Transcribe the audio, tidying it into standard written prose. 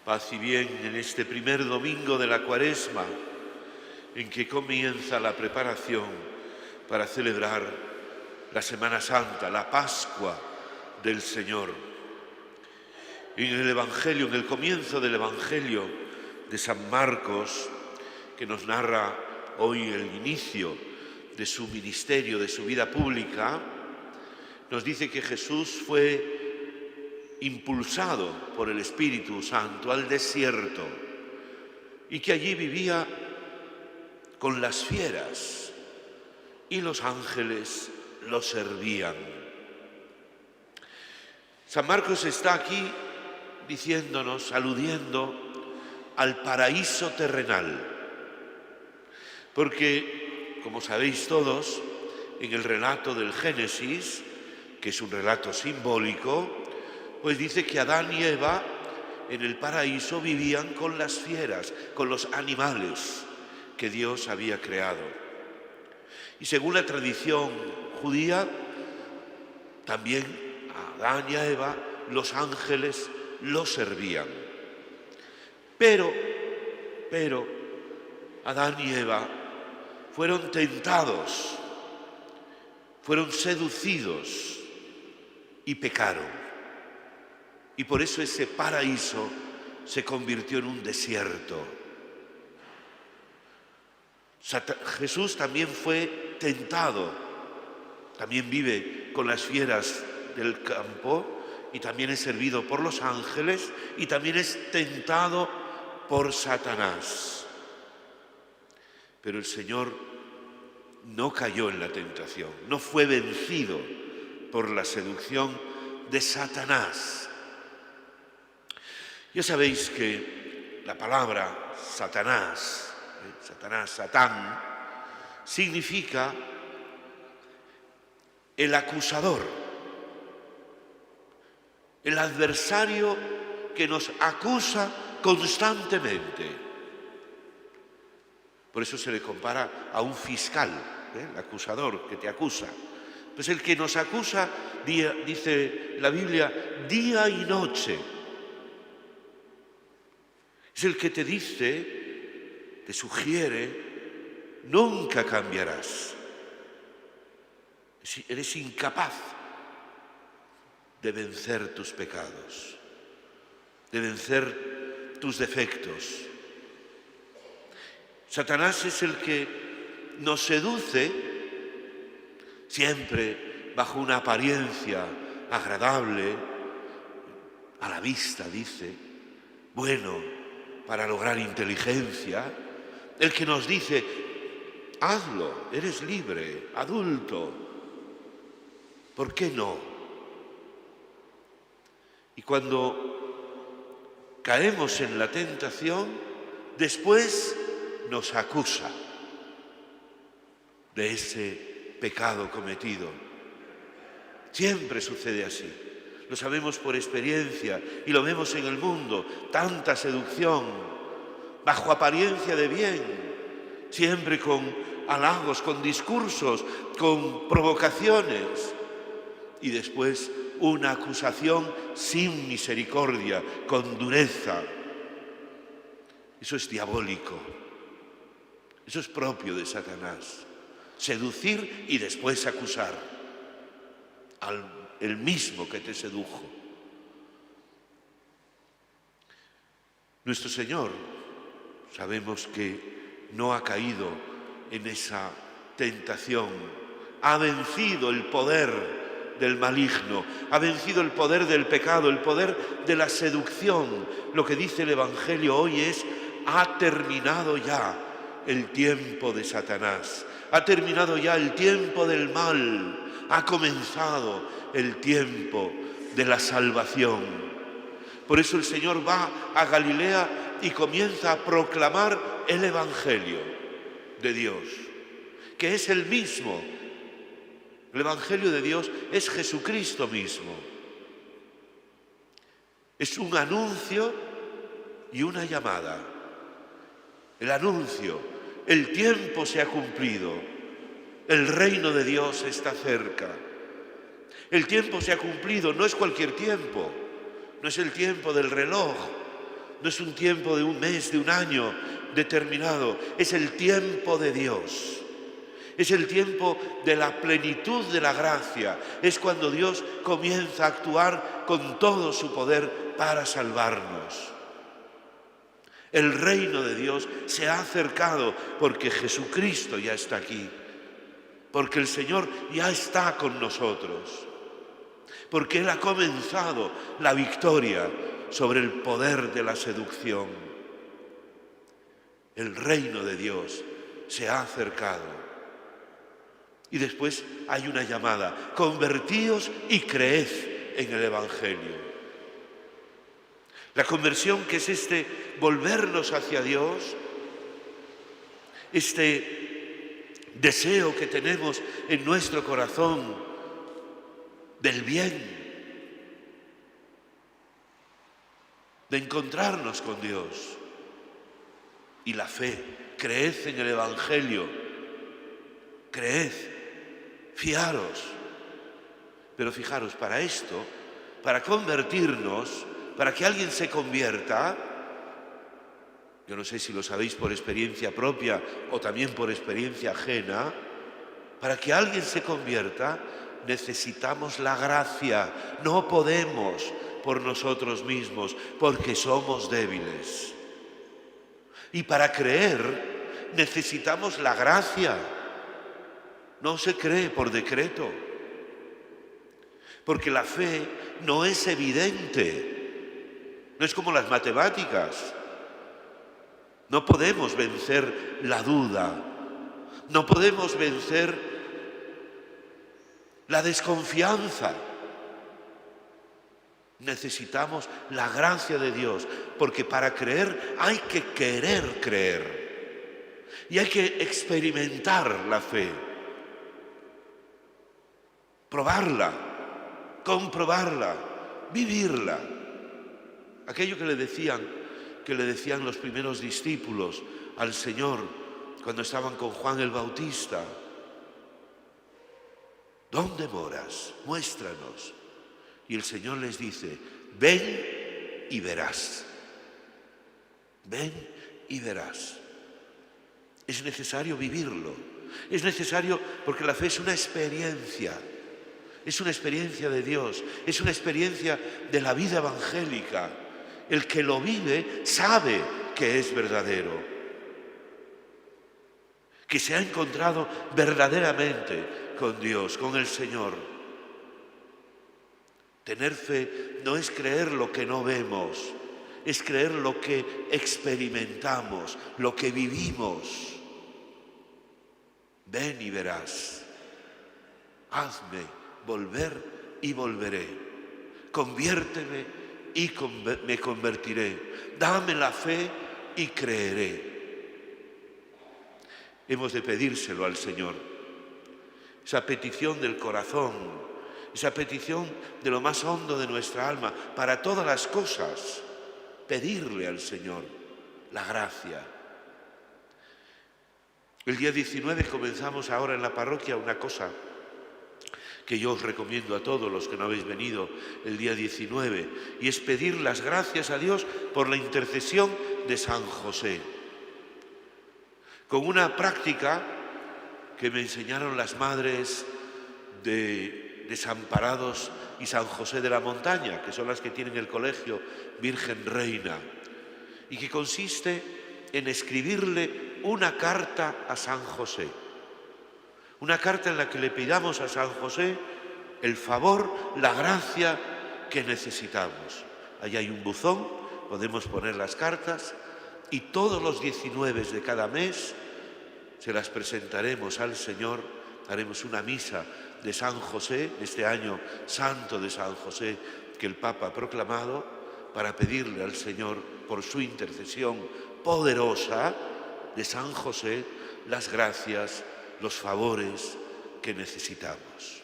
Paz y bien en este primer domingo de la Cuaresma, en que comienza la preparación para celebrar la Semana Santa, la Pascua del Señor. En el Evangelio, en el comienzo del Evangelio de San Marcos, que nos narra hoy el inicio de su ministerio, de su vida pública, nos dice que Jesús fue impulsado por el Espíritu Santo al desierto y que allí vivía con las fieras y los ángeles lo servían. San Marcos está aquí diciéndonos, aludiendo al paraíso terrenal, porque, como sabéis todos, en el relato del Génesis, que es un relato simbólico, pues dice que Adán y Eva en el paraíso vivían con las fieras, con los animales que Dios había creado. Y según la tradición judía, también a Adán y a Eva los ángeles los servían. Pero Adán y Eva fueron tentados, fueron seducidos y pecaron. Y por eso ese paraíso se convirtió en un desierto. Jesús también fue tentado, también vive con las fieras del campo y también es servido por los ángeles y también es tentado por Satanás. Pero el Señor no cayó en la tentación, no fue vencido por la seducción de Satanás. Ya sabéis que la palabra Satanás, Satán, significa el acusador, el adversario que nos acusa constantemente. Por eso se le compara a un fiscal, el acusador que te acusa. Pues el que nos acusa, dice la Biblia, día y noche. Es el que te dice, te sugiere, nunca cambiarás. Eres incapaz de vencer tus pecados, de vencer tus defectos. Satanás es el que nos seduce siempre bajo una apariencia agradable, a la vista, dice, bueno, para lograr inteligencia, el que nos dice, hazlo, eres libre, adulto, ¿por qué no? Y cuando caemos en la tentación, después nos acusa de ese pecado cometido. Siempre sucede así. Lo sabemos por experiencia y lo vemos en el mundo. Tanta seducción, bajo apariencia de bien, siempre con halagos, con discursos, con provocaciones. Y después una acusación sin misericordia, con dureza. Eso es diabólico. Eso es propio de Satanás. Seducir y después acusar el mismo que te sedujo. Nuestro Señor, sabemos que no ha caído en esa tentación, ha vencido el poder del maligno, ha vencido el poder del pecado, el poder de la seducción. Lo que dice el Evangelio hoy es, ha terminado ya el tiempo de Satanás, ha terminado ya el tiempo del mal, ha comenzado el tiempo de la salvación. Por eso el Señor va a Galilea y comienza a proclamar el Evangelio de Dios, que es el mismo. El Evangelio de Dios es Jesucristo mismo. Es un anuncio y una llamada. El anuncio, el tiempo se ha cumplido, el reino de Dios está cerca. El tiempo se ha cumplido, no es cualquier tiempo, no es el tiempo del reloj, no es un tiempo de un mes, de un año determinado, es el tiempo de Dios. Es el tiempo de la plenitud de la gracia. Es cuando Dios comienza a actuar con todo su poder para salvarnos. El reino de Dios se ha acercado porque Jesucristo ya está aquí. Porque el Señor ya está con nosotros. Porque Él ha comenzado la victoria sobre el poder de la seducción. El reino de Dios se ha acercado. Y después hay una llamada: convertíos y creed en el Evangelio. La conversión, que es este volvernos hacia Dios, este deseo que tenemos en nuestro corazón del bien, de encontrarnos con Dios. Y la fe, creed en el Evangelio, creed, fiaros. Pero fijaros, para esto, para convertirnos, para que alguien se convierta, yo no sé si lo sabéis por experiencia propia o también por experiencia ajena, para que alguien se convierta necesitamos la gracia. No podemos por nosotros mismos porque somos débiles. Y para creer necesitamos la gracia. No se cree por decreto, porque la fe no es evidente, no es como las matemáticas. No podemos vencer la duda, no podemos vencer la desconfianza. Necesitamos la gracia de Dios, porque para creer hay que querer creer y hay que experimentar la fe. Probarla, comprobarla, vivirla. Aquello que le decían los primeros discípulos al Señor cuando estaban con Juan el Bautista: ¿dónde moras? Muéstranos. Y el Señor les dice: ven y verás. Ven y verás. Es necesario vivirlo. Es necesario, porque la fe es una experiencia. Es una experiencia de Dios, es una experiencia de la vida evangélica. El que lo vive sabe que es verdadero, que se ha encontrado verdaderamente con Dios, con el Señor. Tener fe no es creer lo que no vemos, es creer lo que experimentamos, lo que vivimos. Ven y verás. Hazme volver y volveré. Conviérteme y me convertiré. Dame la fe y creeré. Hemos de pedírselo al Señor. Esa petición del corazón, esa petición de lo más hondo de nuestra alma, para todas las cosas, pedirle al Señor la gracia. El día 19 comenzamos ahora en la parroquia una cosa que yo os recomiendo a todos los que no habéis venido el día 19, y es pedir las gracias a Dios por la intercesión de San José, con una práctica que me enseñaron las madres de Desamparados y San José de la Montaña, que son las que tienen el colegio Virgen Reina, y que consiste en escribirle una carta a San José. Una carta en la que le pidamos a San José el favor, la gracia que necesitamos. Allí hay un buzón, podemos poner las cartas y todos los 19 de cada mes se las presentaremos al Señor. Haremos una misa de San José, este año santo de San José que el Papa ha proclamado, para pedirle al Señor, por su intercesión poderosa de San José, las gracias, los favores que necesitamos.